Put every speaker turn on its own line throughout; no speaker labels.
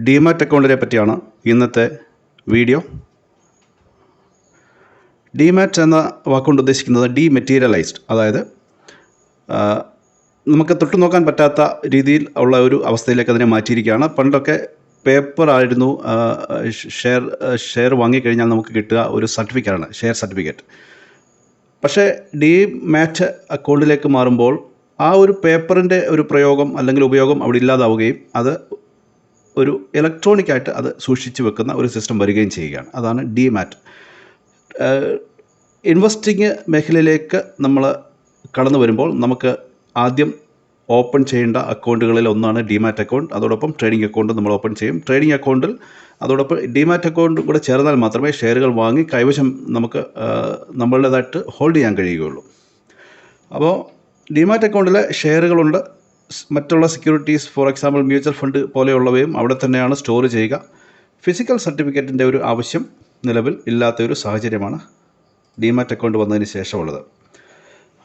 Demat അക്കൗണ്ടിനെ പറ്റിയാണ് ഇന്നത്തെ video. Demat എന്ന വാക്കുകൊണ്ട് ഉദ്ദേശിക്കുന്നത് ഡീമെറ്റീരിയലൈസ്ഡ്, അതായത് നമുക്ക് തൊട്ടു നോക്കാൻ പറ്റാത്ത രീതിയിൽ ഉള്ള ഒരു അവസ്ഥയിലേക്ക് അതിനെ മാറ്റിയിരിക്കുകയാണ്. പണ്ടൊക്കെ പേപ്പർ ആയിരുന്നു ഷെയർ വാങ്ങിക്കഴിഞ്ഞാൽ നമുക്ക് കിട്ടുക ഒരു സർട്ടിഫിക്കറ്റാണ്, ഷെയർ സർട്ടിഫിക്കറ്റ്. പക്ഷേ ഡിമാറ്റ് അക്കൗണ്ടിലേക്ക് മാറുമ്പോൾ ആ ഒരു പേപ്പറിൻ്റെ ഒരു പ്രയോഗം അല്ലെങ്കിൽ ഉപയോഗം അവിടെ ഇല്ലാതാവുകയും അത് ഒരു ഇലക്ട്രോണിക്കായിട്ട് അത് സൂക്ഷിച്ചു വെക്കുന്ന ഒരു സിസ്റ്റം വരികയും ചെയ്യുകയാണ്. അതാണ് ഡിമാറ്റ്. ഇൻവെസ്റ്റിംഗ് മേഖലയിലേക്ക് നമ്മൾ കടന്നു വരുമ്പോൾ നമുക്ക് ആദ്യം ഓപ്പൺ ചെയ്യേണ്ട അക്കൗണ്ടുകളിൽ ഒന്നാണ് ഡിമാറ്റ് അക്കൗണ്ട്. അതോടൊപ്പം ട്രേഡിംഗ് അക്കൗണ്ട് നമ്മൾ ഓപ്പൺ ചെയ്യും. ട്രേഡിംഗ് അക്കൗണ്ടിൽ അതോടൊപ്പം ഡിമാറ്റ് അക്കൗണ്ട് കൂടെ ചേർന്നാൽ മാത്രമേ ഷെയറുകൾ വാങ്ങി കൈവശം നമുക്ക് നമ്മളുടേതായിട്ട് ഹോൾഡ് ചെയ്യാൻ കഴിയുകയുള്ളൂ. അപ്പോൾ ഡിമാറ്റ് അക്കൗണ്ടിൽ ഷെയറുകളുണ്ട്, മറ്റുള്ള securities, for example mutual fund പോലെയുള്ളവയും അവിടെ തന്നെയാണ് സ്റ്റോർ ചെയ്യുക. ഫിസിക്കൽ സർട്ടിഫിക്കറ്റിൻ്റെ ഒരു ആവശ്യം നിലവിൽ ഇല്ലാത്തൊരു സാഹചര്യമാണ് ഡിമാറ്റ് അക്കൗണ്ട് വന്നതിന് ശേഷമുള്ളത്.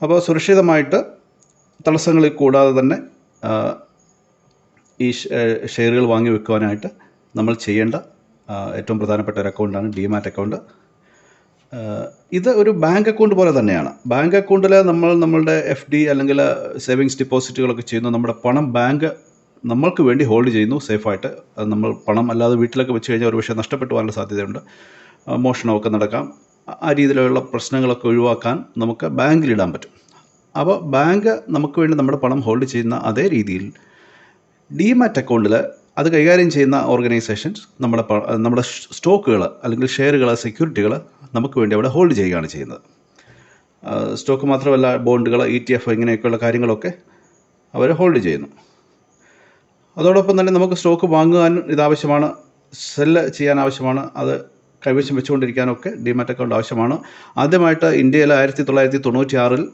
അപ്പോൾ സുരക്ഷിതമായിട്ട് തടസ്സങ്ങളിൽ കൂടാതെ തന്നെ ഈ ഷെയറുകൾ വാങ്ങി വെക്കുവാനായിട്ട് നമ്മൾ ചെയ്യേണ്ട ഏറ്റവും പ്രധാനപ്പെട്ട ഒരു അക്കൗണ്ടാണ് ഡിമാറ്റ് അക്കൗണ്ട്. ഇത് ഒരു ബാങ്ക് അക്കൗണ്ട് പോലെ തന്നെയാണ്. ബാങ്ക് അക്കൗണ്ടിൽ നമ്മളുടെ FD അല്ലെങ്കിൽ സേവിങ്സ് ഡിപ്പോസിറ്റുകളൊക്കെ ചെയ്യുന്നു. നമ്മുടെ പണം ബാങ്ക് നമ്മൾക്ക് വേണ്ടി ഹോൾഡ് ചെയ്യുന്നു സേഫായിട്ട്. നമ്മൾ പണം അല്ലാതെ വീട്ടിലൊക്കെ വെച്ച് കഴിഞ്ഞാൽ ഒരു പക്ഷേ നഷ്ടപ്പെട്ടു പോകാനുള്ള സാധ്യതയുണ്ട്, മോഷണമൊക്കെ നടക്കാം. ആ രീതിയിലുള്ള പ്രശ്നങ്ങളൊക്കെ ഒഴിവാക്കാൻ നമുക്ക് ബാങ്കിലിടാൻ പറ്റും. അപ്പോൾ ബാങ്ക് നമുക്ക് വേണ്ടി നമ്മുടെ പണം ഹോൾഡ് ചെയ്യുന്ന അതേ രീതിയിൽ ഡിമാറ്റ് അക്കൗണ്ടിൽ അത് കൈകാര്യം ചെയ്യുന്ന ഓർഗനൈസേഷൻസ് നമ്മുടെ സ്റ്റോക്കുകൾ അല്ലെങ്കിൽ ഷെയറുകൾ, സെക്യൂരിറ്റികൾ നമുക്ക് വേണ്ടി അവിടെ ഹോൾഡ് ചെയ്യുകയാണ് ചെയ്യുന്നത്. സ്റ്റോക്ക് മാത്രമല്ല, ബോണ്ടുകൾ, ETF ഇങ്ങനെയൊക്കെയുള്ള കാര്യങ്ങളൊക്കെ അവർ ഹോൾഡ് ചെയ്യുന്നു. അതോടൊപ്പം തന്നെ നമുക്ക് സ്റ്റോക്ക് വാങ്ങുവാൻ ഇതാവശ്യമാണ്, സെല്ല് ചെയ്യാൻ ആവശ്യമാണ്, അത് കൈവശം വെച്ചുകൊണ്ടിരിക്കാനൊക്കെ ഡിമാറ്റ് അക്കൗണ്ട് ആവശ്യമാണ്. ആദ്യമായിട്ട് ഇന്ത്യയിൽ 1996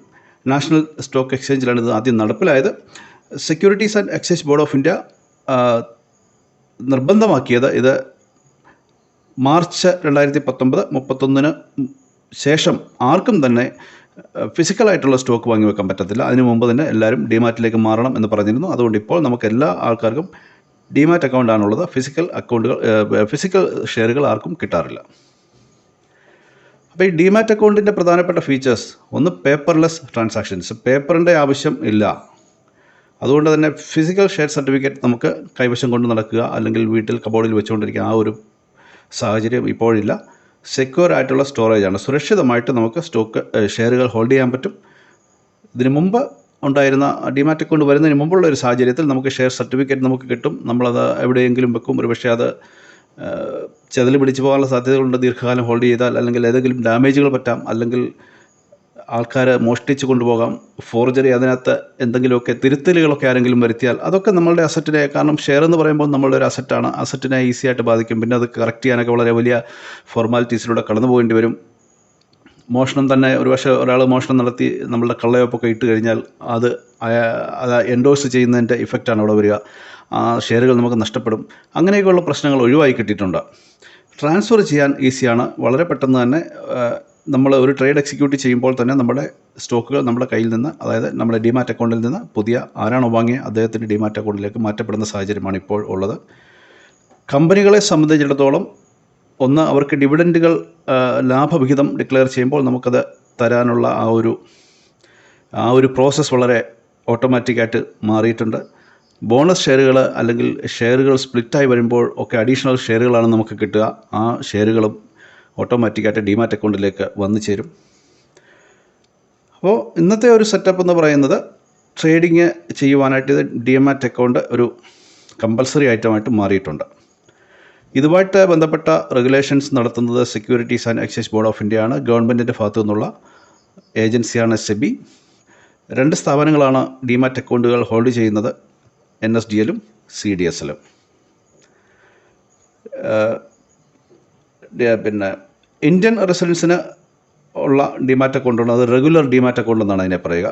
നാഷണൽ സ്റ്റോക്ക് എക്സ്ചേഞ്ചിലാണ് ഇത് ആദ്യം നടപ്പിലായത്. Securities and exchange board of India നിർബന്ധമാക്കിയത് ഇത് മാർച്ച് 2019 31 ശേഷം ആർക്കും തന്നെ ഫിസിക്കലായിട്ടുള്ള സ്റ്റോക്ക് വാങ്ങി വെക്കാൻ പറ്റത്തില്ല. അതിനു മുമ്പ് തന്നെ എല്ലാവരും ഡിമാറ്റിലേക്ക് മാറണം എന്ന് പറഞ്ഞിരുന്നു. അതുകൊണ്ട് ഇപ്പോൾ നമുക്ക് എല്ലാ ആൾക്കാർക്കും ഡിമാറ്റ് അക്കൗണ്ടാണുള്ളത്. ഫിസിക്കൽ ഷെയറുകൾ ആർക്കും കിട്ടാറില്ല. അപ്പോൾ ഈ ഡിമാറ്റ് അക്കൗണ്ടിൻ്റെ പ്രധാനപ്പെട്ട ഫീച്ചേഴ്സ് ഒന്ന്, പേപ്പർലെസ് ട്രാൻസാക്ഷൻസ്. പേപ്പറിൻ്റെ ആവശ്യം ഇല്ല. അതുകൊണ്ട് തന്നെ ഫിസിക്കൽ ഷെയർ സർട്ടിഫിക്കറ്റ് നമുക്ക് കൈവശം കൊണ്ട് നടക്കുക അല്ലെങ്കിൽ വീട്ടിൽ കബോർഡിൽ വെച്ചുകൊണ്ടിരിക്കുക ആ ഒരു സാഹചര്യം ഇപ്പോഴില്ല. സെക്യൂർ ആയിട്ടുള്ള സ്റ്റോറേജാണ്. സുരക്ഷിതമായിട്ട് നമുക്ക് ഷെയറുകൾ ഹോൾഡ് ചെയ്യാൻ പറ്റും. ഇതിനു മുമ്പ് ഉണ്ടായിരുന്ന ഡിമാറ്റ് അക്കൗണ്ട് വരുന്നതിന് മുമ്പുള്ള ഒരു സാഹചര്യത്തിൽ നമുക്ക് ഷെയർ സർട്ടിഫിക്കറ്റ് നമുക്ക് കിട്ടും, നമ്മളത് എവിടെയെങ്കിലും വെക്കും. ഒരു പക്ഷേ അത് ചെതൽ പിടിച്ചു പോകാനുള്ള സാധ്യതകളുണ്ട് ദീർഘകാലം ഹോൾഡ് ചെയ്താൽ. അല്ലെങ്കിൽ ഏതെങ്കിലും ഡാമേജുകൾ പറ്റാം, അല്ലെങ്കിൽ ആൾക്കാർ മോഷ്ടിച്ച് കൊണ്ടുപോകാം, ഫോർജറി, അതിനകത്ത് എന്തെങ്കിലുമൊക്കെ തിരുത്തലുകളൊക്കെ ആരെങ്കിലും വരുത്തിയാൽ അതൊക്കെ നമ്മളുടെ അസറ്റിനെ, കാരണം ഷെയർ എന്ന് പറയുമ്പോൾ നമ്മളുടെ ഒരു അസറ്റാണ്, അസറ്റിനെ ഈസി ആയിട്ട് ബാധിക്കും. പിന്നെ അത് കറക്റ്റ് ചെയ്യാനൊക്കെ വളരെ വലിയ ഫോർമാലിറ്റീസിലൂടെ കടന്നു പോകേണ്ടി വരും. മോഷണം തന്നെ, ഒരു പക്ഷേ ഒരാൾ മോഷണം നടത്തി നമ്മളുടെ കള്ളയൊപ്പൊക്കെ ഇട്ട് കഴിഞ്ഞാൽ അത് എൻഡോഴ്സ് ചെയ്യുന്നതിൻ്റെ ഇഫക്റ്റാണ് അവിടെ വരിക. ആ ഷെയറുകൾ നമുക്ക് നഷ്ടപ്പെടും. അങ്ങനെയൊക്കെയുള്ള പ്രശ്നങ്ങൾ ഒഴിവായി കിട്ടിയിട്ടുണ്ട്. ട്രാൻസ്ഫർ ചെയ്യാൻ ഈസിയാണ്. വളരെ പെട്ടെന്ന് തന്നെ നമ്മൾ ഒരു ട്രേഡ് എക്സിക്യൂട്ട് ചെയ്യുമ്പോൾ തന്നെ നമ്മുടെ സ്റ്റോക്കുകൾ നമ്മുടെ കയ്യിൽ നിന്ന്, അതായത് നമ്മുടെ ഡിമാറ്റ് അക്കൗണ്ടിൽ നിന്ന് പുതിയ ആരാണോ വാങ്ങിയ അദ്ദേഹത്തിൻ്റെ ഡിമാറ്റ് അക്കൗണ്ടിലേക്ക് മാറ്റപ്പെടുന്ന സാഹചര്യമാണ് ഇപ്പോൾ ഉള്ളത്. കമ്പനികളെ സംബന്ധിച്ചിടത്തോളം ഒന്ന്, അവർക്ക് ഡിവിഡൻറ്റുകൾ ലാഭവിഹിതം ഡിക്ലെയർ ചെയ്യുമ്പോൾ നമുക്കത് തരാനുള്ള ആ ഒരു പ്രോസസ്സ് വളരെ ഓട്ടോമാറ്റിക്കായിട്ട് മാറിയിട്ടുണ്ട്. ബോണസ് ഷെയറുകൾ അല്ലെങ്കിൽ ഷെയറുകൾ സ്പ്ലിറ്റായി വരുമ്പോൾ ഒക്കെ അഡീഷണൽ ഷെയറുകളാണ് നമുക്ക് കിട്ടുക. ആ ഷെയറുകളും ഓട്ടോമാറ്റിക്കായിട്ട് ഡിമാറ്റ് അക്കൗണ്ടിലേക്ക് വന്നു ചേരും. അപ്പോൾ ഇന്നത്തെ ഒരു സെറ്റപ്പ് എന്ന് പറയുന്നത്, ട്രേഡിങ് ചെയ്യുവാനായിട്ട് ഇത് ഡിമാറ്റ് അക്കൗണ്ട് ഒരു കമ്പൽസറി ഐറ്റമായിട്ട് മാറിയിട്ടുണ്ട്. ഇതുമായിട്ട് ബന്ധപ്പെട്ട റെഗുലേഷൻസ് നടത്തുന്നത് securities and exchange board of India ആണ്. ഗവൺമെൻറ്റിൻ്റെ ഭാഗത്തു നിന്നുള്ള ഏജൻസിയാണ് SEBI. 2 സ്ഥാപനങ്ങളാണ് ഡിമാറ്റ് അക്കൗണ്ടുകൾ ഹോൾഡ് ചെയ്യുന്നത്, NSDL-ഉം CDSL-ഉം. പിന്നെ ഇന്ത്യൻ റെസിഡൻസിന് ഉള്ള ഡിമാറ്റ് അക്കൗണ്ടുണ്ട്, അത് റെഗുലർ ഡിമാറ്റ് അക്കൗണ്ട് എന്നാണ് അതിനെ പറയുക.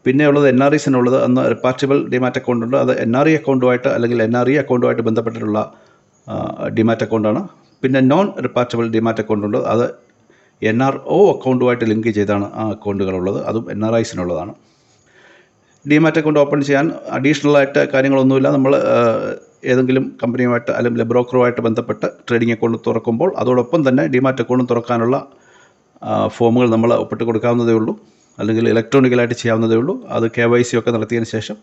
പിന്നെ ഉള്ളത് NRIസിനുള്ളത്, അന്ന് റിപ്പാർട്ടബിൾ ഡിമാറ്റ് അക്കൗണ്ടുണ്ട്. അത് NRI അക്കൗണ്ടുമായിട്ട് അല്ലെങ്കിൽ NRE അക്കൗണ്ടുമായിട്ട് ബന്ധപ്പെട്ടിട്ടുള്ള ഡിമാറ്റ് അക്കൗണ്ടാണ്. പിന്നെ നോൺ റിപ്പാർട്ടബിൾ ഡിമാറ്റ് അക്കൗണ്ടുണ്ട്, അത് NRO അക്കൗണ്ടുമായിട്ട് ലിങ്ക് ചെയ്താണ് ആ അക്കൗണ്ടുകളുള്ളത്, അതും NRIസിനുള്ളതാണ്. ഡിമാറ്റ് അക്കൗണ്ട് ഓപ്പൺ ചെയ്യാൻ അഡീഷണലായിട്ട് കാര്യങ്ങളൊന്നുമില്ല. നമ്മൾ ഏതെങ്കിലും കമ്പനിയുമായിട്ട് അല്ലെങ്കിൽ ബ്രോക്കറുമായിട്ട് ബന്ധപ്പെട്ട് ട്രേഡിംഗ് അക്കൗണ്ട് തുറക്കുമ്പോൾ അതോടൊപ്പം തന്നെ ഡിമാറ്റ് അക്കൗണ്ട് തുറക്കാനുള്ള ഫോമുകൾ നമ്മൾ ഒപ്പിട്ട് കൊടുക്കാവുന്നതേ ഉള്ളൂ, അല്ലെങ്കിൽ ഇലക്ട്രോണിക്കലായിട്ട് ചെയ്യാവുന്നതേ ഉള്ളൂ. അത് KYC ഒക്കെ നടത്തിയതിന് ശേഷം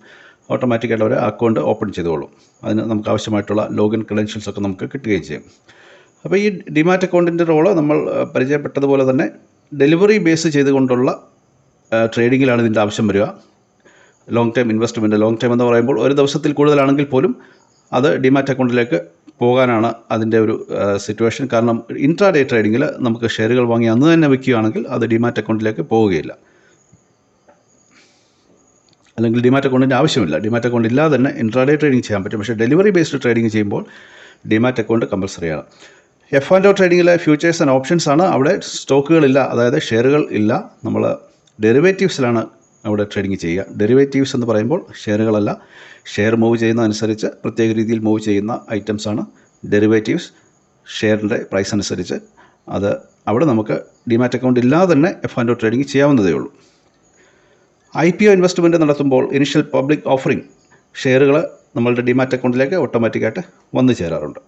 ഓട്ടോമാറ്റിക്കായിട്ട് അവർ അക്കൗണ്ട് ഓപ്പൺ ചെയ്തോളും. അതിന് നമുക്ക് ആവശ്യമായിട്ടുള്ള ലോഗിൻ ക്രെഡൻഷ്യൽസ് ഒക്കെ നമുക്ക് കിട്ടുകയും ചെയ്യും. അപ്പോൾ ഈ ഡിമാറ്റ് അക്കൗണ്ടിൻ്റെ റോള് നമ്മൾ പരിചയപ്പെട്ടതുപോലെ തന്നെ ഡെലിവറി ബേസ് ചെയ്തുകൊണ്ടുള്ള ട്രേഡിങ്ങിലാണ് ഇതിൻ്റെ ആവശ്യം വരിക. Long time investment, long time എന്ന് പറയുമ്പോൾ ഒരു ദിവസത്തിൽ കൂടുതലാണെങ്കിൽ പോലും അത് ഡിമാറ്റ് അക്കൗണ്ടിലേക്ക് പോകാനാണ് അതിൻ്റെ ഒരു സിറ്റുവേഷൻ. കാരണം ഇൻട്രാഡേ ട്രേഡിങ്ങിൽ നമുക്ക് ഷെയറുകൾ വാങ്ങി അന്ന് തന്നെ വയ്ക്കുകയാണെങ്കിൽ അത് ഡിമാറ്റ് അക്കൗണ്ടിലേക്ക് പോവുകയില്ല, അല്ലെങ്കിൽ ഡിമാറ്റ് അക്കൗണ്ടിൻ്റെ ആവശ്യമില്ല. ഡിമാറ്റ് അക്കൗണ്ട് ഇല്ലാതെ തന്നെ ഇൻട്രാഡേ ട്രേഡിംഗ് ചെയ്യാൻ പറ്റും. പക്ഷേ ഡെലിവറി ബേസ്ഡ് ട്രേഡിംഗ് ചെയ്യുമ്പോൾ ഡിമാറ്റ് അക്കൗണ്ട് കമ്പൽസറിയാണ്. F&O ട്രേഡിങ്ങിലെ ഫ്യൂച്ചേഴ്സ് ആൻഡ് ഓപ്ഷൻസ് ആണ്. അവിടെ സ്റ്റോക്കുകളില്ല, അതായത് ഷെയറുകൾ ഇല്ല. നമ്മൾ ഡെറിവേറ്റീവ്സിലാണ് അവിടെ ട്രേഡിംഗ് ചെയ്യുക. ഡെറിവേറ്റീവ്സ് എന്ന് പറയുമ്പോൾ ഷെയറുകളല്ല, ഷെയർ മൂവ് ചെയ്യുന്നതനുസരിച്ച് പ്രത്യേക രീതിയിൽ മൂവ് ചെയ്യുന്ന ഐറ്റംസാണ് ഡെറിവേറ്റീവ്സ്. ഷെയറിൻ്റെ പ്രൈസ് അനുസരിച്ച് അത് അവിടെ നമുക്ക് ഡിമാറ്റ് അക്കൗണ്ട് ഇല്ലാതെ തന്നെ F&O ട്രേഡിംഗ് ചെയ്യാവുന്നതേ ഉള്ളൂ. IPO ഇൻവെസ്റ്റ്മെൻറ്റ് നടത്തുമ്പോൾ ഇനിഷ്യൽ പബ്ലിക് ഓഫറിംഗ് ഷെയറുകൾ നമ്മളുടെ ഡിമാറ്റ് അക്കൗണ്ടിലേക്ക് ഓട്ടോമാറ്റിക്കായിട്ട് വന്നു ചേരാറുണ്ട്.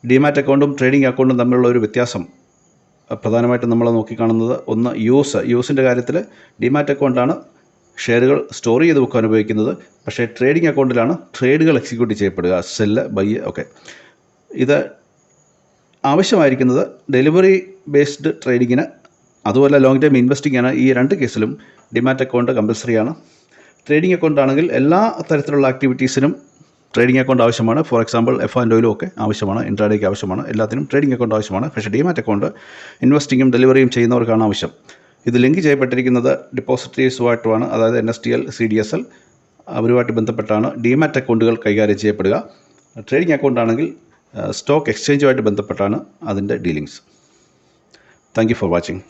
ഡിമാറ്റ് അക്കൗണ്ടും ട്രേഡിംഗ് അക്കൗണ്ടും തമ്മിലുള്ള ഒരു വ്യത്യാസം പ്രധാനമായിട്ടും നമ്മൾ നോക്കിക്കാണുന്നത്, ഒന്ന് യൂസിൻ്റെ കാര്യത്തിൽ ഡിമാറ്റ് അക്കൗണ്ടാണ് ഷെയറുകൾ സ്റ്റോർ ചെയ്ത് വെക്കാൻ ഉപയോഗിക്കുന്നത്. പക്ഷേ ട്രേഡിംഗ് അക്കൗണ്ടിലാണ് ട്രേഡുകൾ എക്സിക്യൂട്ട് ചെയ്യപ്പെടുക, സെല്ല്, ബൈ ഒക്കെ. ഇത് ആവശ്യമായിരിക്കുന്നത് ഡെലിവറി ബേസ്ഡ് ട്രേഡിങ്ങിന്, അതുപോലെ ലോങ് ടൈം ഇൻവെസ്റ്റിംഗാണ്. ഈ രണ്ട് കേസിലും ഡിമാറ്റ് അക്കൗണ്ട് കമ്പൽസറിയാണ്. ട്രേഡിംഗ് അക്കൗണ്ട് ആണെങ്കിൽ എല്ലാ തരത്തിലുള്ള ആക്ടിവിറ്റീസിനും ട്രേഡിംഗ് അക്കൗണ്ട് ആവശ്യമാണ്. ഫോർ എക്സാമ്പിൾ F&Oയിലും ഒക്കെ ആവശ്യമാണ്, ഇൻട്രാഡേക്ക് ആവശ്യമാണ്, എല്ലാത്തിനും ട്രേഡിംഗ് അക്കൗണ്ട് ആവശ്യമാണ്. പക്ഷേ ഡിമാറ്റ് അക്കൗണ്ട് ഇൻവെസ്റ്റിങ്ങും ഡെലിവറിയും ചെയ്യുന്നവർക്കാണ് ആവശ്യം. ഇത് ലിങ്ക് ചെയ്യപ്പെട്ടിരിക്കുന്നത് ഡിപ്പോസിറ്ററീസുമായിട്ടുമാണ്, അതായത് NSDL, CDSL അവരുമായിട്ട് ബന്ധപ്പെട്ടാണ് ഡിമാറ്റ് അക്കൗണ്ടുകൾ കൈകാര്യം ചെയ്യപ്പെടുക. ട്രേഡിംഗ് അക്കൗണ്ട് ആണെങ്കിൽ സ്റ്റോക്ക് എക്സ്ചേഞ്ചുമായിട്ട് ബന്ധപ്പെട്ടാണ് അതിൻ്റെ dealings. Thank you for watching.